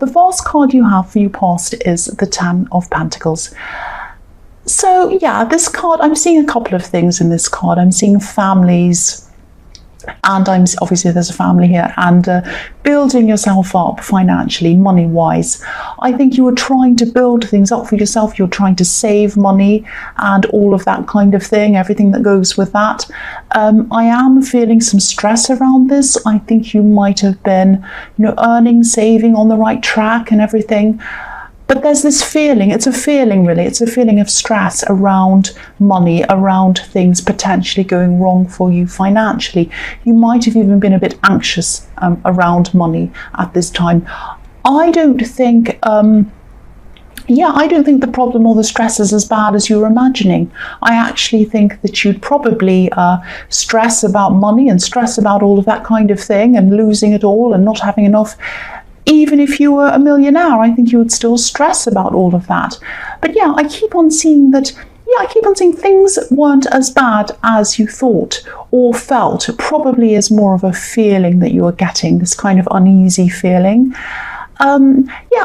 the first card you have for your past is the Ten of Pentacles. So yeah, this card, I'm seeing a couple of things in this card. I'm seeing families, and obviously there's a family here, and building yourself up financially, money-wise. I think you were trying to build things up for yourself. You're trying to save money and all of that kind of thing, everything that goes with that. I am feeling some stress around this. I think you might have been, earning, saving, on the right track and everything. But there's this feeling, it's a feeling really, it's a feeling of stress around money, around things potentially going wrong for you financially. You might have even been a bit anxious around money at this time. I don't think, I don't think the problem or the stress is as bad as you're imagining. I actually think that you'd probably stress about money and stress about all of that kind of thing and losing it all and not having enough. Even if you were a millionaire, I think you would still stress about all of that. But yeah, I keep on seeing things weren't as bad as you thought or felt. It probably is more of a feeling that you are getting, this kind of uneasy feeling.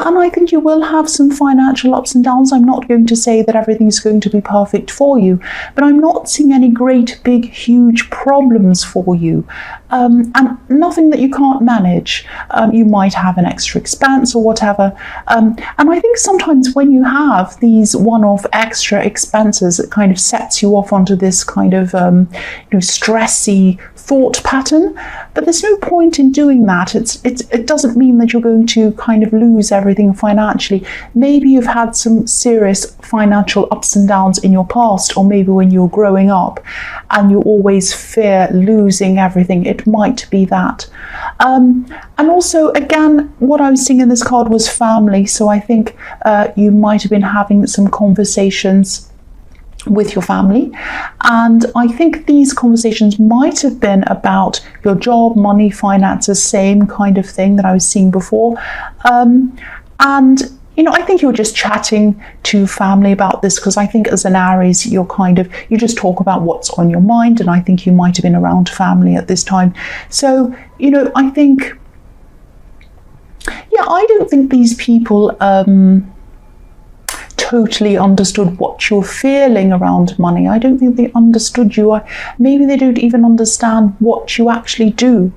And I think you will have some financial ups and downs. I'm not going to say that everything's going to be perfect for you, but I'm not seeing any great, big, huge problems for you. And nothing that you can't manage. You might have an extra expense or whatever. And I think sometimes when you have these one-off extra expenses, it kind of sets you off onto this kind of stressy thought pattern. But there's no point in doing that. It doesn't mean that you're going to kind of lose everything financially. Maybe you've had some serious financial ups and downs in your past, or maybe when you were growing up and you always fear losing everything. It might be that. And also, again, what I was seeing in this card was family. So I think you might have been having some conversations with your family, and I think these conversations might have been about your job, money, finances, same kind of thing that I was seeing before. I think you're just chatting to family about this, because I think as an Aries, you just talk about what's on your mind, and I think you might have been around family at this time. So, I think, I don't think these people totally understood what you're feeling around money. I don't think they understood you. Maybe they don't even understand what you actually do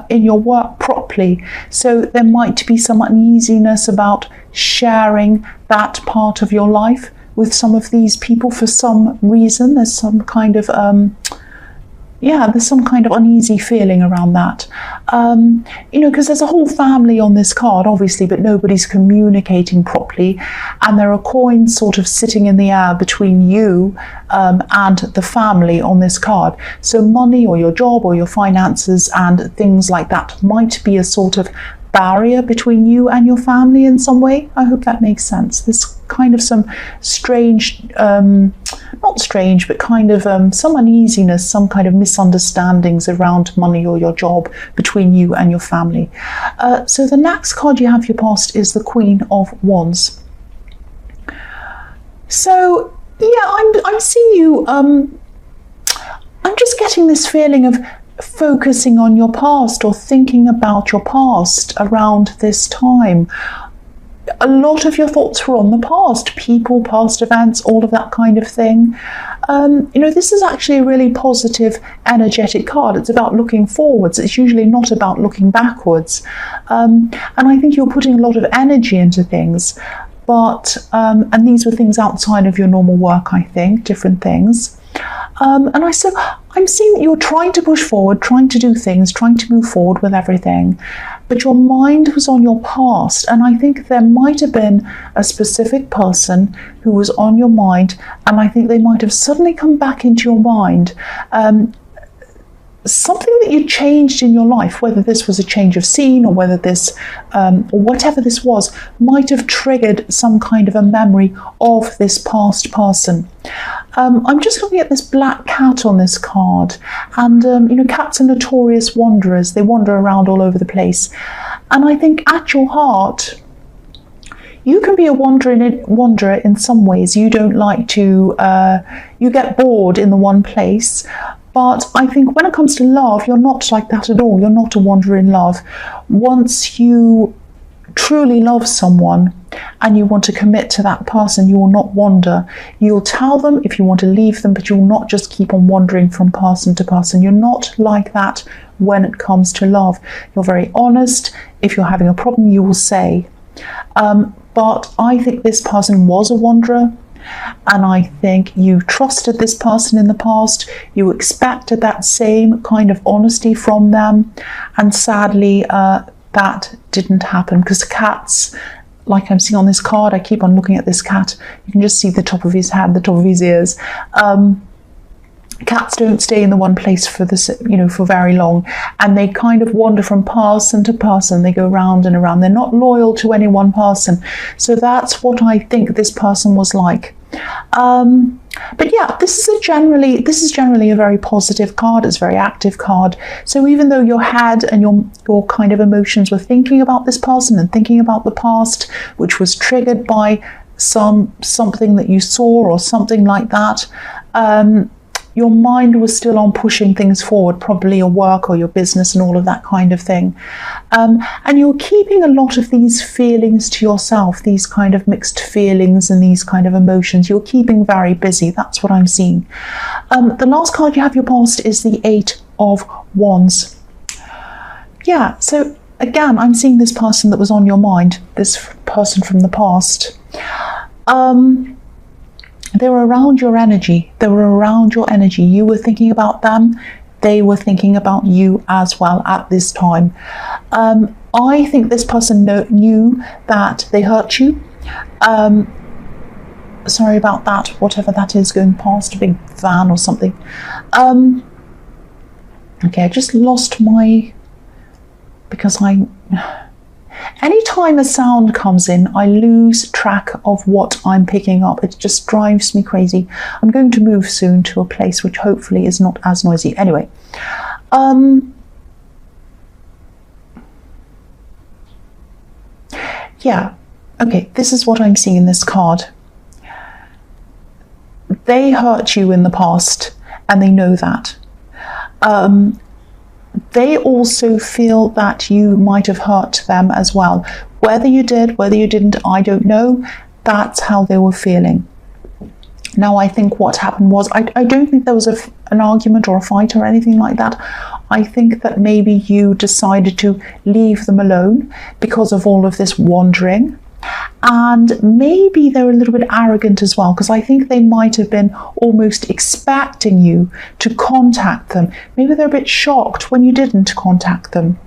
in your work properly. So there might be some uneasiness about sharing that part of your life with some of these people for some reason. There's some kind of uneasy feeling around that. Because there's a whole family on this card, obviously, but nobody's communicating properly. And there are coins sort of sitting in the air between you and the family on this card. So money or your job or your finances and things like that might be a sort of barrier between you and your family in some way. I hope that makes sense. There's kind of some strange, not strange, but kind of some uneasiness, some kind of misunderstandings around money or your job between you and your family. So the next card you have for your past is the Queen of Wands. So I'm seeing you, I'm just getting this feeling of focusing on your past or thinking about your past around this time. A lot of your thoughts were on the past, people, past events, all of that kind of thing. This is actually a really positive, energetic card. It's about looking forwards. It's usually not about looking backwards. And I think you're putting a lot of energy into things. But, and these were things outside of your normal work, I think, different things. I'm seeing that you're trying to push forward, trying to do things, trying to move forward with everything, but your mind was on your past. And I think there might have been a specific person who was on your mind, and I think they might have suddenly come back into your mind. Something that you changed in your life, whether this was a change of scene or whether this, or whatever this was, might have triggered some kind of a memory of this past person. I'm just looking at this black cat on this card, and cats are notorious wanderers. They wander around all over the place, and I think at your heart, you can be a wanderer in some ways. You don't like to, you get bored in the one place. But I think when it comes to love, you're not like that at all. You're not a wanderer in love. Once you truly love someone and you want to commit to that person, you will not wander. You'll tell them if you want to leave them, but you will not just keep on wandering from person to person. You're not like that when it comes to love. You're very honest. If you're having a problem, you will say. But I think this person was a wanderer, and I think you trusted this person in the past. You expected that same kind of honesty from them, and sadly that didn't happen, because cats, like I'm seeing on this card, I keep on looking at this cat, you can just see the top of his head, the top of his ears. Cats don't stay in the one place for for very long, and they kind of wander from person to person. They go round and around. They're not loyal to any one person. So that's what I think this person was like. But yeah, this is generally a very positive card. It's a very active card. So even though your head and your kind of emotions were thinking about this person and thinking about the past, which was triggered by something that you saw or something like that, your mind was still on pushing things forward, probably your work or your business and all of that kind of thing. And you're keeping a lot of these feelings to yourself, these kind of mixed feelings and these kind of emotions. You're keeping very busy. That's what I'm seeing. The last card you have your past is the 8 of Wands. Yeah, so again, I'm seeing this person that was on your mind, this person from the past. They were around your energy. They were around your energy. You were thinking about them. They were thinking about you as well at this time. I think this person knew that they hurt you. Sorry about that, whatever that is going past, a big van or something. Okay, I just lost because anytime a sound comes in, I lose track of what I'm picking up. It just drives me crazy. I'm going to move soon to a place which hopefully is not as noisy. Anyway, yeah, okay, this is what I'm seeing in this card. They hurt you in the past, and they know that. They also feel that you might have hurt them as well. Whether you did, whether you didn't, I don't know. That's how they were feeling. Now, I think what happened was, I don't think there was an argument or a fight or anything like that. I think that maybe you decided to leave them alone because of all of this wandering. And maybe they're a little bit arrogant as well, because I think they might have been almost expecting you to contact them. Maybe they're a bit shocked when you didn't contact them.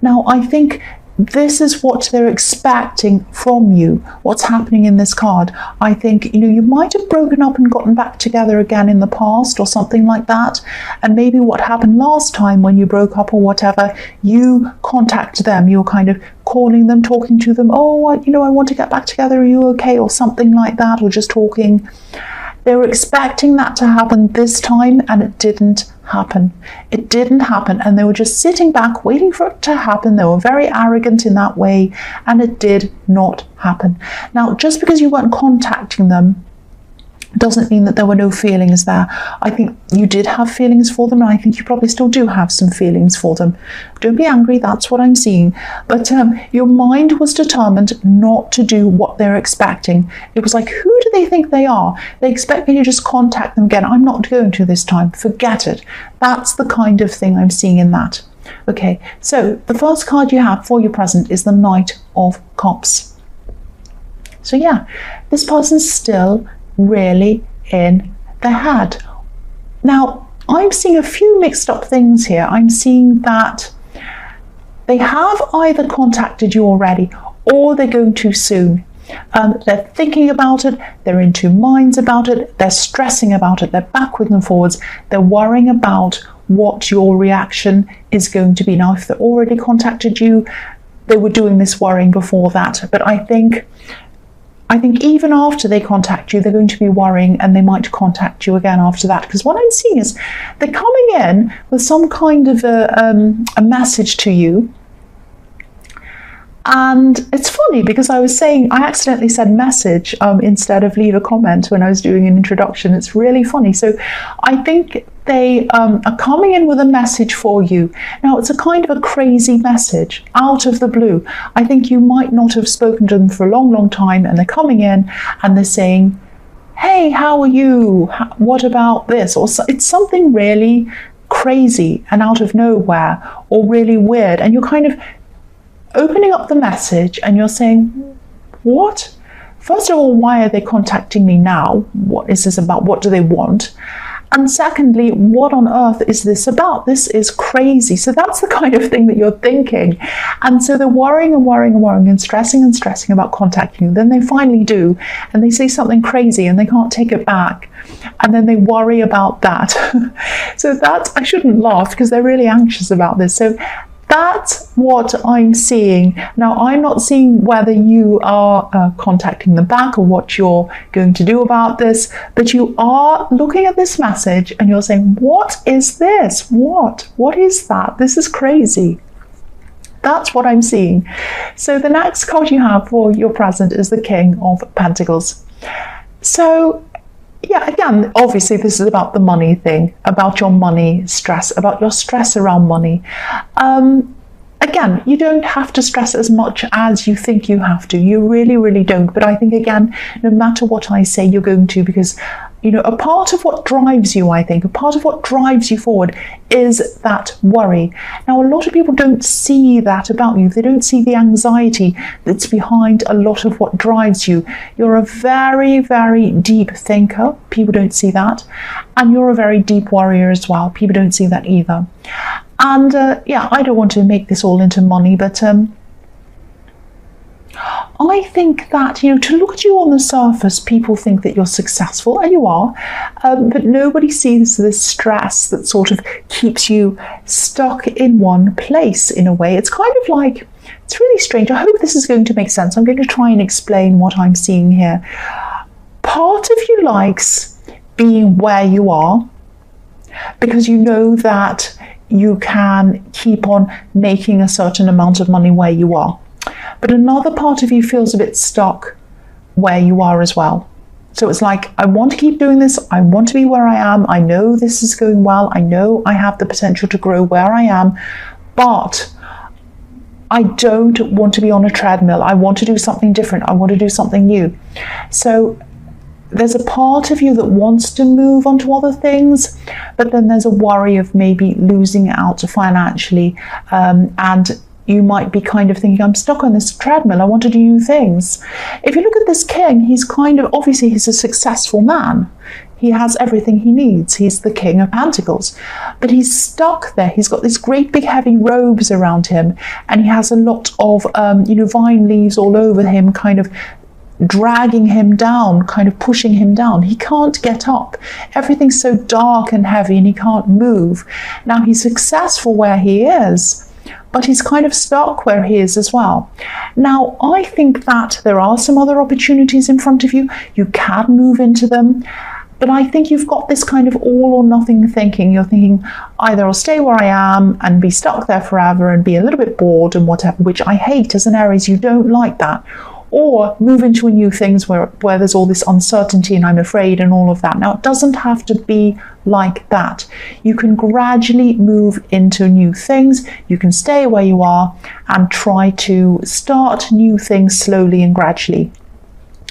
Now, I think this is what they're expecting from you, what's happening in this card. I think, you might have broken up and gotten back together again in the past or something like that. And maybe what happened last time when you broke up or whatever, you contacted them. You're kind of calling them, talking to them. Oh, I want to get back together. Are you okay? Or something like that, or just talking. They were expecting that to happen this time, and it didn't happen. It didn't happen, and they were just sitting back waiting for it to happen. They were very arrogant in that way, and it did not happen. Now, just because you weren't contacting them doesn't mean that there were no feelings there. I think you did have feelings for them, and I think you probably still do have some feelings for them. Don't be angry, that's what I'm seeing. But your mind was determined not to do what they're expecting. It was like, who do they think they are? They expect me to just contact them again. I'm not going to this time. Forget it. That's the kind of thing I'm seeing in that. Okay, so the first card you have for your present is the Knight of Cups. So yeah, this person's still really in the head. Now, I'm seeing a few mixed up things here. I'm seeing that they have either contacted you already or they're going to soon. They're thinking about it, they're in two minds about it, they're stressing about it, they're backwards and forwards, they're worrying about what your reaction is going to be. Now, if they already contacted you, they were doing this worrying before that, but I think even after they contact you, they're going to be worrying, and they might contact you again after that. Because what I'm seeing is they're coming in with some kind of a message to you, And it's funny because I accidentally said message instead of leave a comment when I was doing an introduction. It's really funny. So I think they are coming in with a message for you. Now, it's a kind of a crazy message out of the blue. I think you might not have spoken to them for a long, long time, and they're coming in and they're saying, hey, how are you? What about this? Or it's something really crazy and out of nowhere, or really weird. And you're kind of opening up the message and you're saying, what? First of all, why are they contacting me now? What is this about? What do they want? And secondly, what on earth is this about? This is crazy. So that's the kind of thing that you're thinking. And so they're worrying and worrying and worrying and stressing about contacting you. Then they finally do, and they say something crazy and they can't take it back. And then they worry about that. So I shouldn't laugh because they're really anxious about this. So that's what I'm seeing. Now, I'm not seeing whether you are contacting them back or what you're going to do about this, but you are looking at this message and you're saying, what is this? What is that? This is crazy. That's what I'm seeing. So the next card you have for your present is the King of Pentacles. So yeah, again, obviously this is about the money thing, about your money stress, about your stress around money. Again, you don't have to stress as much as you think you have to. You really, really don't. But I think, again, no matter what I say, you're going to, because, you know, a part of what drives you, I think, a part of what drives you forward is that worry. Now, a lot of people don't see that about you. They don't see the anxiety that's behind a lot of what drives you. You're a very, very deep thinker. People don't see that. And you're a very deep worrier as well. People don't see that either. And yeah, I don't want to make this all into money, but I think that, you know, to look at you on the surface, people think that you're successful, and you are, but nobody sees this stress that sort of keeps you stuck in one place in a way. It's kind of like, it's really strange. I hope this is going to make sense. I'm going to try and explain what I'm seeing here. Part of you likes being where you are because you know that you can keep on making a certain amount of money where you are. But another part of you feels a bit stuck where you are as well. So it's like, I want to keep doing this. I want to be where I am. I know this is going well. I know I have the potential to grow where I am, but I don't want to be on a treadmill. I want to do something different. I want to do something new. So there's a part of you that wants to move on to other things, but then there's a worry of maybe losing out financially. And you might be kind of thinking, I'm stuck on this treadmill. I want to do new things. If you look at this king, he's kind of, obviously he's a successful man. He has everything he needs. He's the King of Pentacles, but he's stuck there. He's got these great big heavy robes around him, and he has a lot of, vine leaves all over him, kind of dragging him down, kind of pushing him down. He can't get up. Everything's so dark and heavy and he can't move. Now, he's successful where he is, but he's kind of stuck where he is as well. Now, I think that there are some other opportunities in front of you. You can move into them, but I think you've got this kind of all or nothing thinking. You're thinking, either I'll stay where I am and be stuck there forever and be a little bit bored and whatever, which I hate as an Aries. You don't like that. Or move into a new things where there's all this uncertainty and I'm afraid and all of that. Now, it doesn't have to be like that. You can gradually move into new things. You can stay where you are and try to start new things slowly and gradually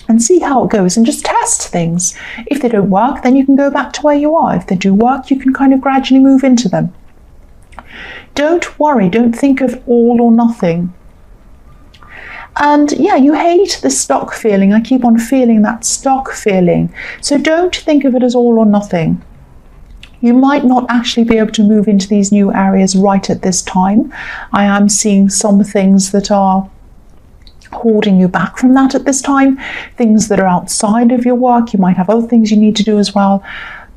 and see how it goes and just test things. If they don't work, then you can go back to where you are. If they do work, you can kind of gradually move into them. Don't worry. Don't think of all or nothing. And yeah, you hate the stuck feeling. I keep on feeling that stuck feeling. So don't think of it as all or nothing. You might not actually be able to move into these new areas right at this time. I am seeing some things that are holding you back from that at this time. Things that are outside of your work. You might have other things you need to do as well.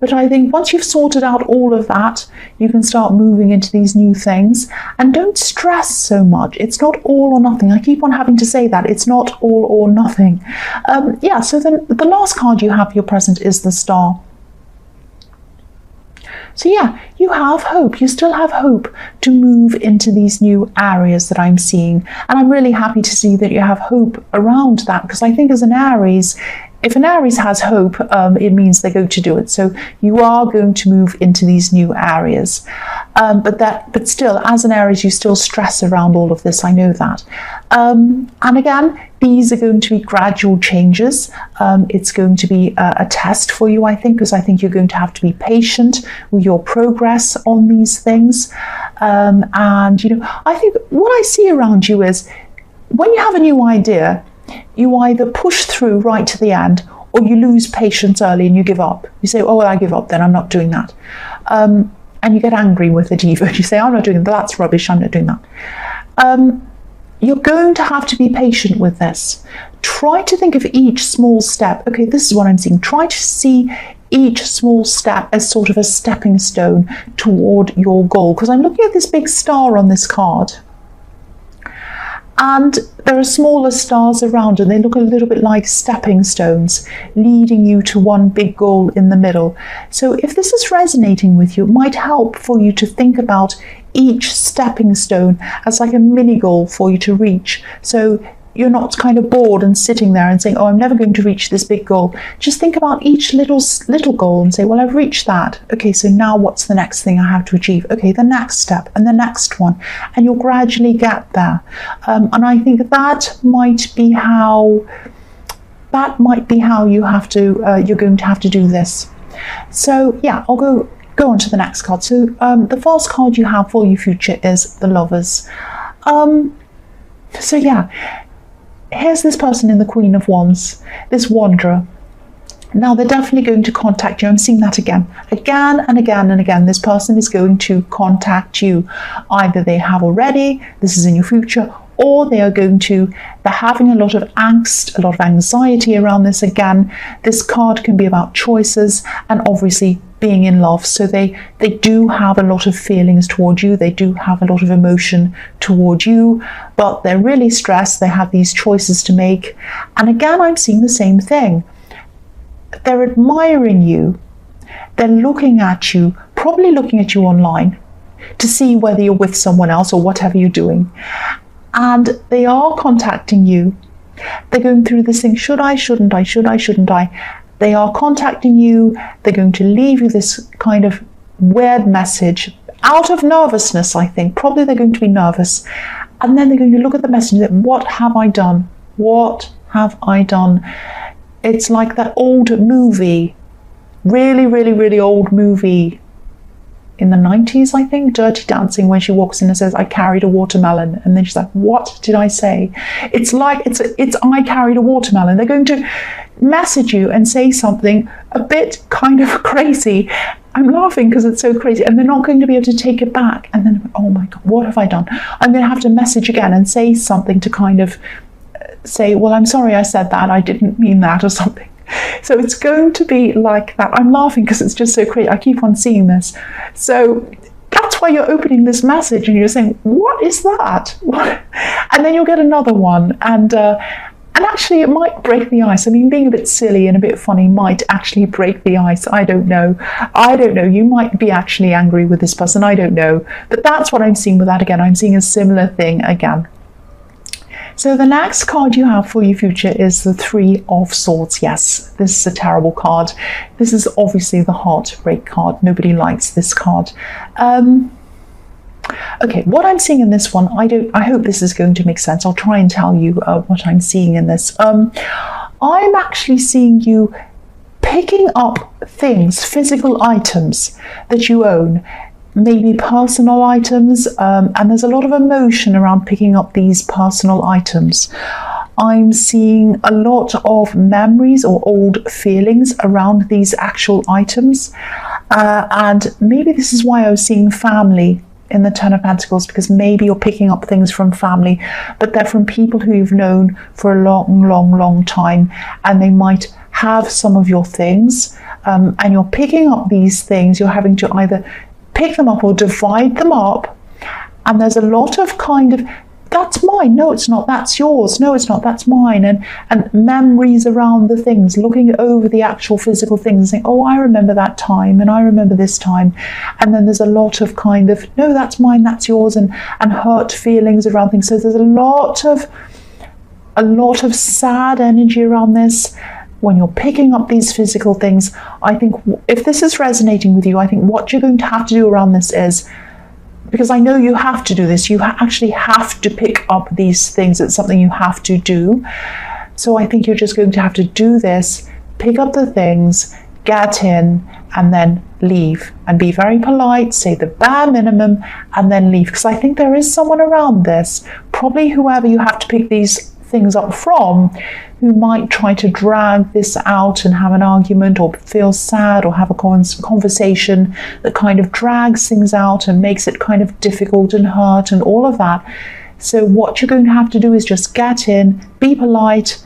But I think once you've sorted out all of that, you can start moving into these new things. And don't stress so much. It's not all or nothing. I keep on having to say that. It's not all or nothing. So then the last card you have, your present, is the Star. So yeah, you have hope. You still have hope to move into these new areas that I'm seeing. And I'm really happy to see that you have hope around that, because I think as an Aries, if an Aries has hope, it means they're going to do it. So you are going to move into these new areas. But still, as an Aries, you still stress around all of this. I know that. And again, these are going to be gradual changes. It's going to be a test for you, I think, because I think you're going to have to be patient with your progress on these things. And, I think what I see around you is when you have a new idea, you either push through right to the end, or you lose patience early and you give up. You say, oh, well, I give up then, I'm not doing that. And you get angry with it even. You say, I'm not doing that, that's rubbish, I'm not doing that. You're going to have to be patient with this. Try to think of each small step. Okay, this is what I'm seeing. Try to see each small step as sort of a stepping stone toward your goal. Because I'm looking at this big star on this card. And there are smaller stars around, and they look a little bit like stepping stones leading you to one big goal in the middle. So if this is resonating with you, it might help for you to think about each stepping stone as like a mini goal for you to reach. So you're not kind of bored and sitting there and saying, oh, I'm never going to reach this big goal. Just think about each little goal and say, well, I've reached that. Okay, so now what's the next thing I have to achieve? Okay, the next step and the next one. And you'll gradually get there. And I think that might be how you have to, you're going to have to do this. So yeah, I'll go on to the next card. So the first card you have for your future is the Lovers. So yeah, here's this person in the Queen of Wands, this wanderer. Now they're definitely going to contact you. I'm seeing that again and again and again. This person is going to contact you. Either they have already, this is in your future, or they're having a lot of angst, a lot of anxiety around this. Again, this card can be about choices and obviously being in love. So they do have a lot of feelings towards you. They do have a lot of emotion towards you, but they're really stressed. They have these choices to make. And again, I'm seeing the same thing. They're admiring you. They're looking at you, probably looking at you online to see whether you're with someone else or whatever you're doing. And they are contacting you. They're going through this thing, should I, shouldn't I, should I, shouldn't I? They are contacting you. They're going to leave you this kind of weird message out of nervousness, I think. Probably they're going to be nervous. And then they're going to look at the message and say, what have I done? What have I done? It's like that old movie, really, really, really old movie in the 90s, I think, Dirty Dancing, when she walks in and says, I carried a watermelon. And then she's like, what did I say? It's like, it's I carried a watermelon. They're going to message you and say something a bit kind of crazy. I'm laughing because it's so crazy. And they're not going to be able to take it back. And then, oh my God, what have I done? I'm going to have to message again and say something to kind of say, well, I'm sorry I said that. I didn't mean that, or something. So it's going to be like that. I'm laughing because it's just so crazy. I keep on seeing this. So that's why you're opening this message and you're saying, what is that? And then you'll get another one. And actually it might break the ice. I mean, being a bit silly and a bit funny might actually break the ice. I don't know. You might be actually angry with this person. I don't know. But that's what I'm seeing with that again. I'm seeing a similar thing again. So the next card you have for your future is the Three of Swords. Yes, this is a terrible card. This is obviously the heartbreak card. Nobody likes this card. Okay, what I'm seeing in this one, I hope this is going to make sense. I'll try and tell you what I'm seeing in this. I'm actually seeing you picking up things, physical items that you own. Maybe personal items, and there's a lot of emotion around picking up these personal items. I'm seeing a lot of memories or old feelings around these actual items, and maybe this is why I was seeing family in the Ten of Pentacles, because maybe you're picking up things from family, but they're from people who you've known for a long time, and they might have some of your things, and you're picking up these things. You're having to either pick them up or divide them up, and there's a lot of kind of that's mine. No, it's not. That's yours. No, it's not. That's mine. And memories around the things, looking over the actual physical things, saying, oh, I remember that time, and I remember this time. And then there's a lot of kind of, no, that's mine, that's yours, and hurt feelings around things. So there's a lot of sad energy around this. When you're picking up these physical things, I think if this is resonating with you, I think what you're going to have to do around this is, because I know you have to do this, you actually have to pick up these things. It's something you have to do. So I think you're just going to have to do this, pick up the things, get in, and then leave. And be very polite, say the bare minimum, and then leave. Because I think there is someone around this, probably whoever you have to pick these things up from, who might try to drag this out and have an argument, or feel sad, or have a conversation that kind of drags things out and makes it kind of difficult and hurt and all of that. So what you're going to have to do is just get in, be polite,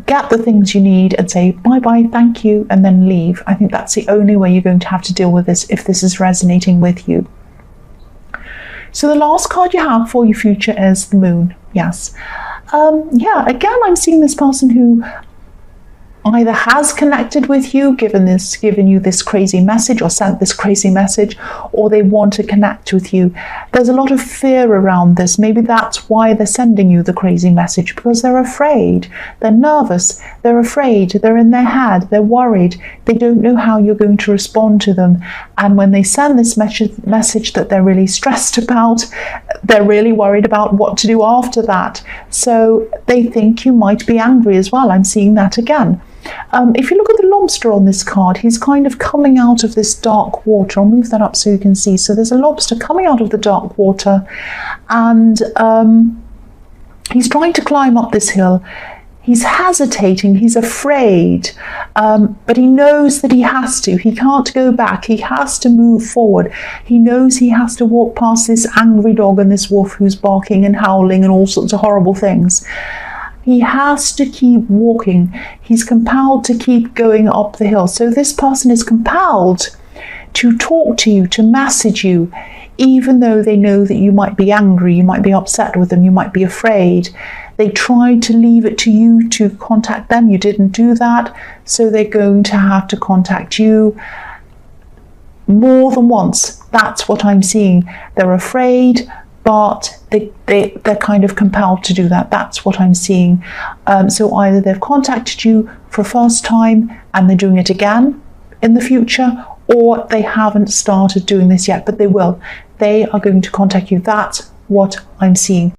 get the things you need, and say bye-bye, thank you, and then leave. I think that's the only way you're going to have to deal with this if this is resonating with you. So the last card you have for your future is the Moon. Yes. Again, I'm seeing this person who either has connected with you, given you this crazy message, or sent this crazy message, or they want to connect with you. There's a lot of fear around this. Maybe that's why they're sending you the crazy message, because they're afraid, they're nervous, they're afraid, they're in their head, they're worried, they don't know how you're going to respond to them. And when they send this message that they're really stressed about, they're really worried about what to do after that. So they think you might be angry as well. I'm seeing that again. If you look at the lobster on this card, he's kind of coming out of this dark water. I'll move that up so you can see. So there's a lobster coming out of the dark water, and he's trying to climb up this hill. He's hesitating, he's afraid, but he knows that he has to. He can't go back, he has to move forward. He knows he has to walk past this angry dog and this wolf who's barking and howling and all sorts of horrible things. He has to keep walking. He's compelled to keep going up the hill. So this person is compelled to talk to you, to message you, even though they know that you might be angry, you might be upset with them, you might be afraid. They tried to leave it to you to contact them. You didn't do that. So they're going to have to contact you more than once. That's what I'm seeing. They're afraid, but they're kind of compelled to do that. That's what I'm seeing. So either they've contacted you for a first time and they're doing it again in the future, or they haven't started doing this yet, but they will. They are going to contact you. That's what I'm seeing.